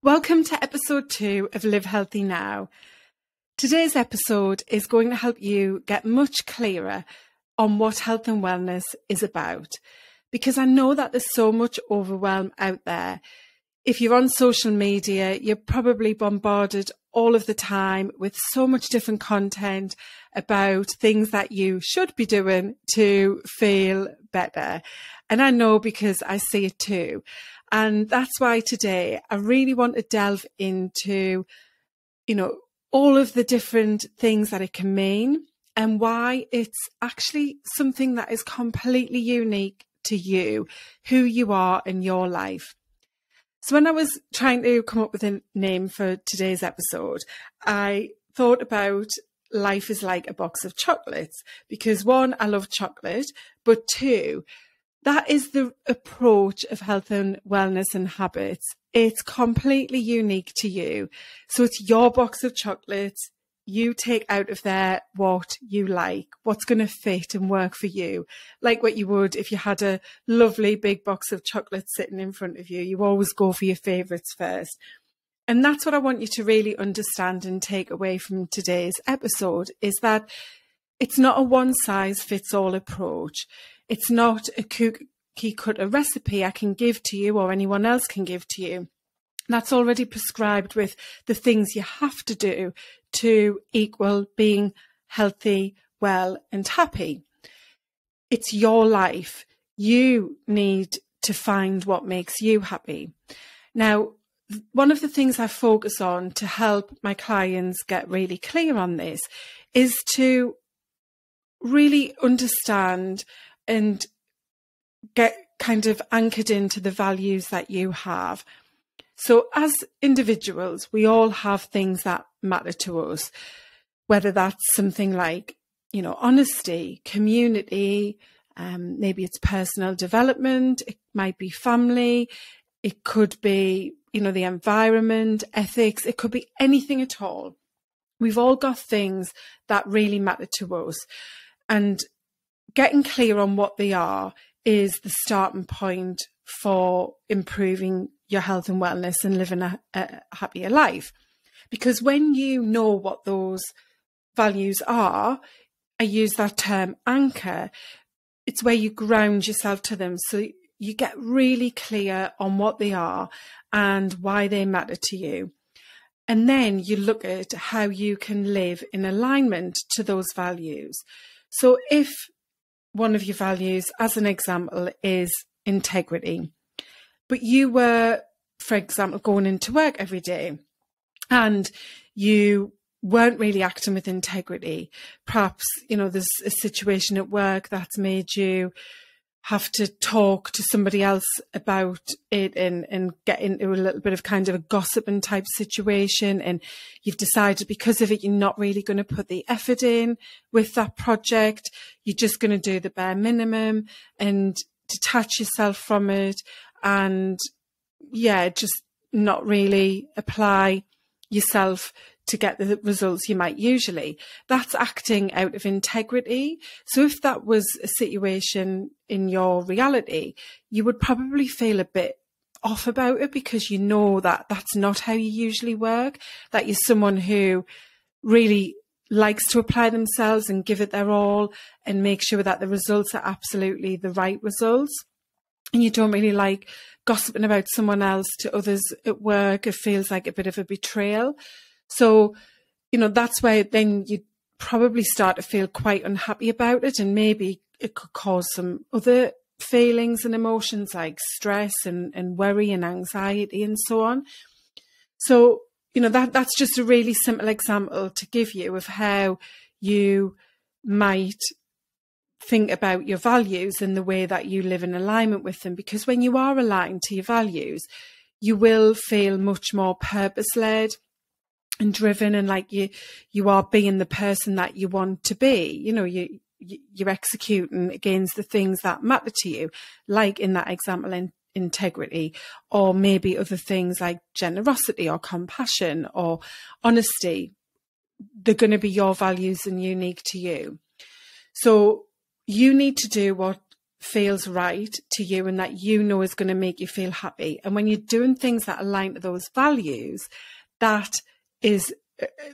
Welcome to episode 2 of Live Healthy Now. Today's episode is going to help you get much clearer on what health and wellness is about, because I know that there's so much overwhelm out there. If you're on social media, you're probably bombarded all of the time with so much different content about things that you should be doing to feel better. And I know because I see it too. And that's why today I really want to delve into, all of the different things that it can mean and why it's actually something that is completely unique to you, who you are in your life. So when I was trying to come up with a name for today's episode, I thought about life is like a box of chocolates, because 1, I love chocolate, but 2, that is the approach of health and wellness and habits. It's completely unique to you. So it's your box of chocolates. You take out of there what you like, what's going to fit and work for you. Like what you would if you had a lovely big box of chocolates sitting in front of you. You always go for your favourites first. And that's what I want you to really understand and take away from today's episode, is that it's not a one-size-fits-all approach. It's not a cookie-cutter recipe I can give to you or anyone else can give to you. That's already prescribed with the things you have to do to equal being healthy, well, and happy. It's your life. You need to find what makes you happy. Now, one of the things I focus on to help my clients get really clear on this is to really understand and get kind of anchored into the values that you have. So as individuals, we all have things that matter to us, whether that's something like, honesty, community, maybe it's personal development, it might be family, it could be, the environment, ethics, it could be anything at all. We've all got things that really matter to us. And getting clear on what they are is the starting point for improving your health and wellness and living a happier life. Because when you know what those values are, I use that term anchor, it's where you ground yourself to them. So you get really clear on what they are and why they matter to you. And then you look at how you can live in alignment to those values. So if one of your values, as an example, is integrity, but you were, for example, going into work every day and you weren't really acting with integrity, perhaps, there's a situation at work that's made you have to talk to somebody else about it and get into a little bit of kind of a gossiping type situation, and you've decided because of it you're not really going to put the effort in with that project, you're just going to do the bare minimum and detach yourself from it and just not really apply yourself to get the results you might usually. That's acting out of integrity. So if that was a situation in your reality, you would probably feel a bit off about it, because you know that that's not how you usually work, that you're someone who really likes to apply themselves and give it their all and make sure that the results are absolutely the right results. And you don't really like gossiping about someone else to others at work. It feels like a bit of a betrayal. So, that's where then you probably start to feel quite unhappy about it, and maybe it could cause some other feelings and emotions like stress and worry and anxiety and so on. So, that's just a really simple example to give you of how you might think about your values and the way that you live in alignment with them. Because when you are aligned to your values, you will feel much more purpose-led and driven, and like you are being the person that you want to be. You're executing against the things that matter to you, like in that example, integrity, or maybe other things like generosity or compassion or honesty. They're going to be your values and unique to you. So you need to do what feels right to you and that you know is going to make you feel happy. And when you're doing things that align to those values, that is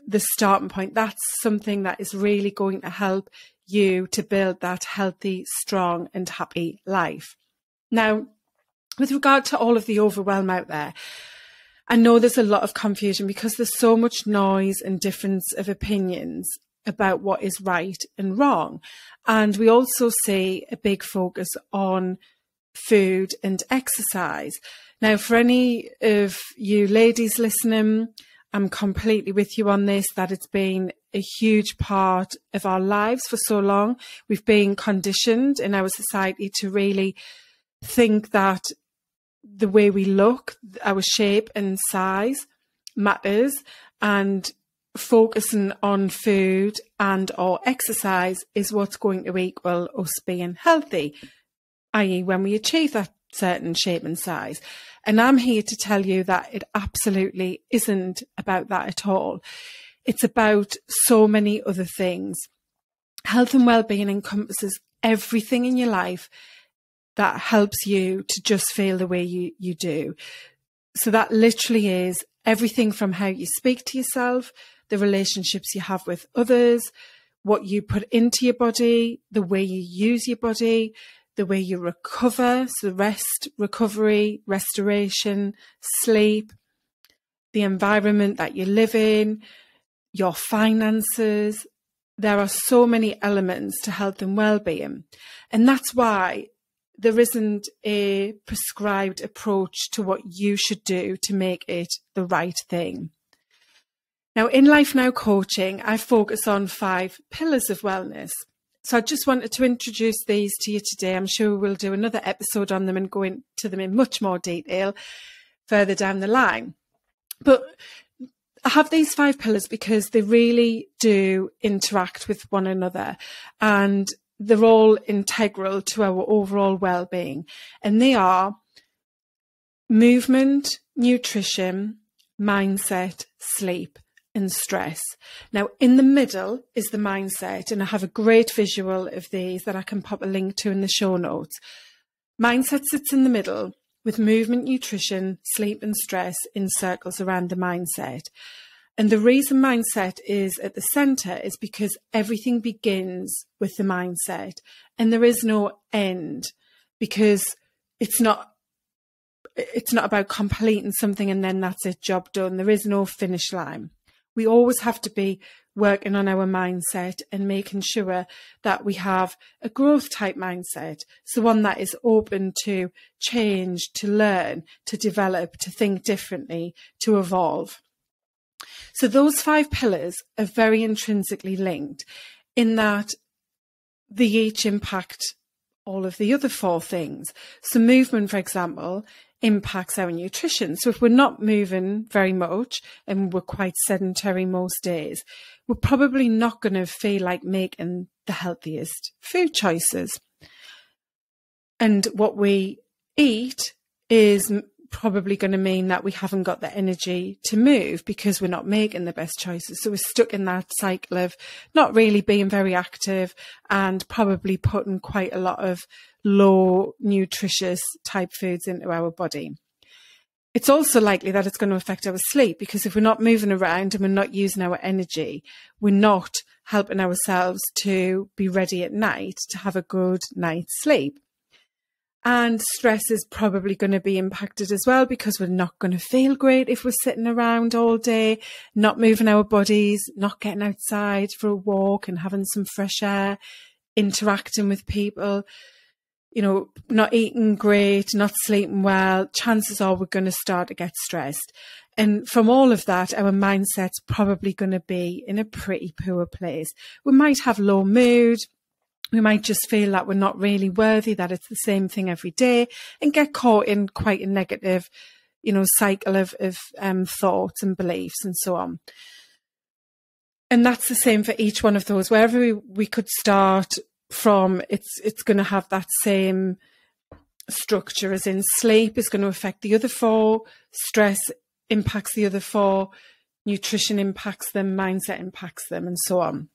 the starting point. That's something that is really going to help you to build that healthy, strong and happy life. Now, with regard to all of the overwhelm out there, I know there's a lot of confusion because there's so much noise and difference of opinions about what is right and wrong. And we also see a big focus on food and exercise. Now, for any of you ladies listening, I'm completely with you on this, that it's been a huge part of our lives for so long. We've been conditioned in our society to really think that the way we look, our shape and size matters, and focusing on food and or exercise is what's going to equal us being healthy, i.e. when we achieve that certain shape and size. And I'm here to tell you that it absolutely isn't about that at all. It's about so many other things. Health and well-being encompasses everything in your life that helps you to just feel the way you do. So that literally is everything from how you speak to yourself, the relationships you have with others, what you put into your body, the way you use your body, the way you recover, so rest, recovery, restoration, sleep, the environment that you live in, your finances. There are so many elements to health and well-being. And that's why there isn't a prescribed approach to what you should do to make it the right thing. Now, in Life Now coaching, I focus on 5 pillars of wellness. So I just wanted to introduce these to you today. I'm sure we'll do another episode on them and go into them in much more detail further down the line. But I have these 5 pillars because they really do interact with one another, and they're all integral to our overall well-being. And they are movement, nutrition, mindset, sleep, and stress. Now, in the middle is the mindset, and I have a great visual of these that I can pop a link to in the show notes. Mindset sits in the middle with movement, nutrition, sleep, and stress in circles around the mindset. And the reason mindset is at the center is because everything begins with the mindset, and there is no end, because it's not about completing something and then that's it, job done. There is no finish line. We always have to be working on our mindset and making sure that we have a growth type mindset. So one that is open to change, to learn, to develop, to think differently, to evolve. So those 5 pillars are very intrinsically linked in that they each impact all of the other 4 things. So movement, for example, impacts our nutrition. So if we're not moving very much and we're quite sedentary most days, we're probably not going to feel like making the healthiest food choices. And what we eat is probably going to mean that we haven't got the energy to move because we're not making the best choices. So we're stuck in that cycle of not really being very active and probably putting quite a lot of low nutritious type foods into our body. It's also likely that it's going to affect our sleep, because if we're not moving around and we're not using our energy, we're not helping ourselves to be ready at night to have a good night's sleep. And stress is probably going to be impacted as well, because we're not going to feel great if we're sitting around all day, not moving our bodies, not getting outside for a walk and having some fresh air, interacting with people, not eating great, not sleeping well. Chances are we're going to start to get stressed. And from all of that, our mindset's probably going to be in a pretty poor place. We might have low mood. We might just feel that we're not really worthy, that it's the same thing every day, and get caught in quite a negative, cycle of thoughts and beliefs and so on. And that's the same for each one of those. Wherever we could start from, it's going to have that same structure, as in sleep is going to affect the other 4, stress impacts the other 4, nutrition impacts them, mindset impacts them, and so on.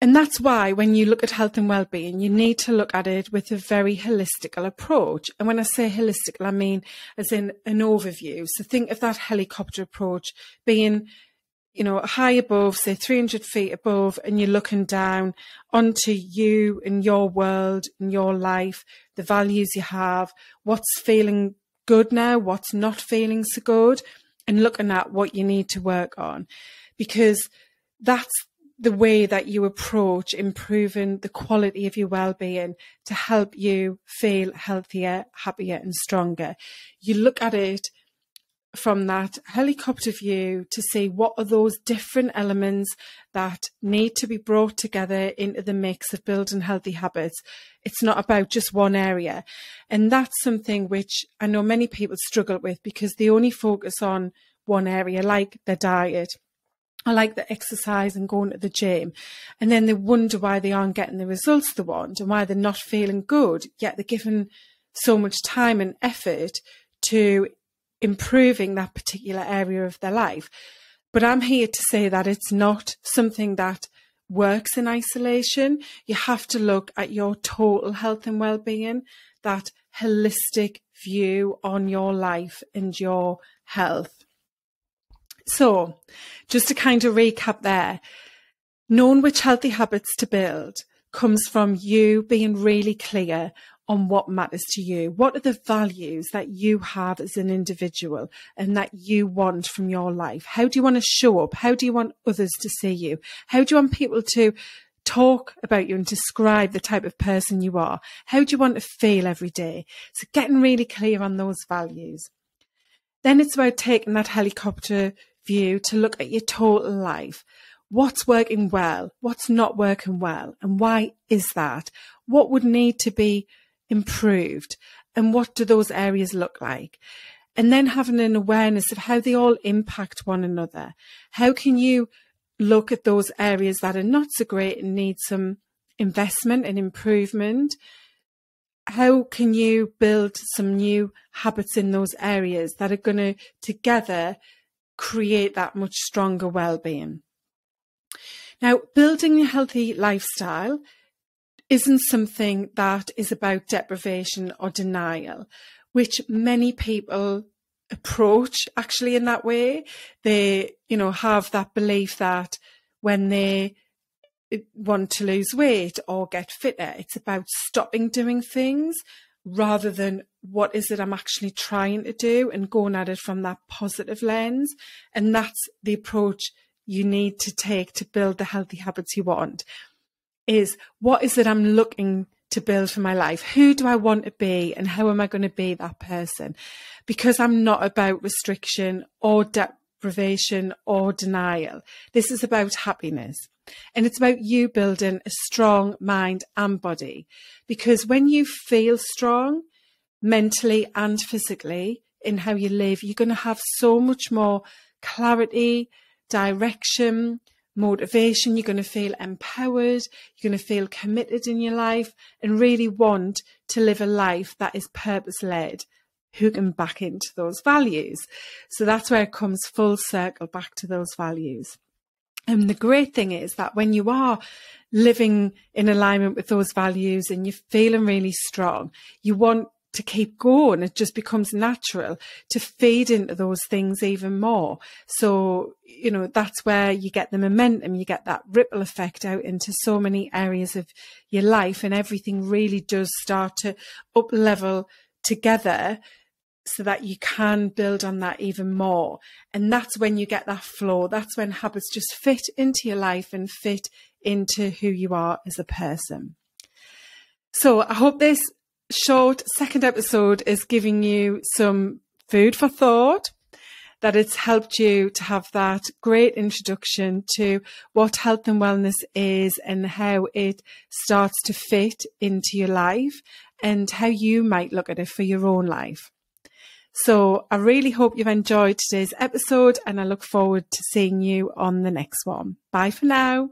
And that's why when you look at health and well-being, you need to look at it with a very holistical approach. And when I say holistical, I mean as in an overview. So think of that helicopter approach being, high above, say 300 feet above, and you're looking down onto you and your world and your life, the values you have, what's feeling good now, what's not feeling so good, and looking at what you need to work on. Because that's the way that you approach improving the quality of your well-being to help you feel healthier, happier and stronger. You look at it from that helicopter view to see what are those different elements that need to be brought together into the mix of building healthy habits. It's not about just one area. And that's something which I know many people struggle with because they only focus on one area, like their diet. I like the exercise and going to the gym. And then they wonder why they aren't getting the results they want and why they're not feeling good, yet they're given so much time and effort to improving that particular area of their life. But I'm here to say that it's not something that works in isolation. You have to look at your total health and well-being, that holistic view on your life and your health. So just to kind of recap there, knowing which healthy habits to build comes from you being really clear on what matters to you. What are the values that you have as an individual and that you want from your life? How do you want to show up? How do you want others to see you? How do you want people to talk about you and describe the type of person you are? How do you want to feel every day? So getting really clear on those values. Then it's about taking that helicopter view to look at your total life. What's working well? What's not working well? And why is that? What would need to be improved? And what do those areas look like? And then having an awareness of how they all impact one another. How can you look at those areas that are not so great and need some investment and improvement? How can you build some new habits in those areas that are going to together create that much stronger well-being? Now, building a healthy lifestyle isn't something that is about deprivation or denial, which many people approach actually in that way. They, have that belief that when they want to lose weight or get fitter, it's about stopping doing things rather than what is it I'm actually trying to do and going at it from that positive lens. And that's the approach you need to take to build the healthy habits you want. Is what is it I'm looking to build for my life? Who do I want to be and how am I going to be that person? Because I'm not about restriction or deprivation or denial. This is about happiness. And it's about you building a strong mind and body. Because when you feel strong, mentally and physically, in how you live, you're going to have so much more clarity, direction, motivation. You're going to feel empowered. You're going to feel committed in your life and really want to live a life that is purpose-led, hooking back into those values. So that's where it comes full circle back to those values. And the great thing is that when you are living in alignment with those values and you're feeling really strong, you want to keep going. It just becomes natural to feed into those things even more. So, that's where you get the momentum, you get that ripple effect out into so many areas of your life, and everything really does start to up level together so that you can build on that even more. And that's when you get that flow. That's when habits just fit into your life and fit into who you are as a person. So I hope this short second episode is giving you some food for thought, that it's helped you to have that great introduction to what health and wellness is and how it starts to fit into your life and how you might look at it for your own life. So I really hope you've enjoyed today's episode and I look forward to seeing you on the next one. Bye for now.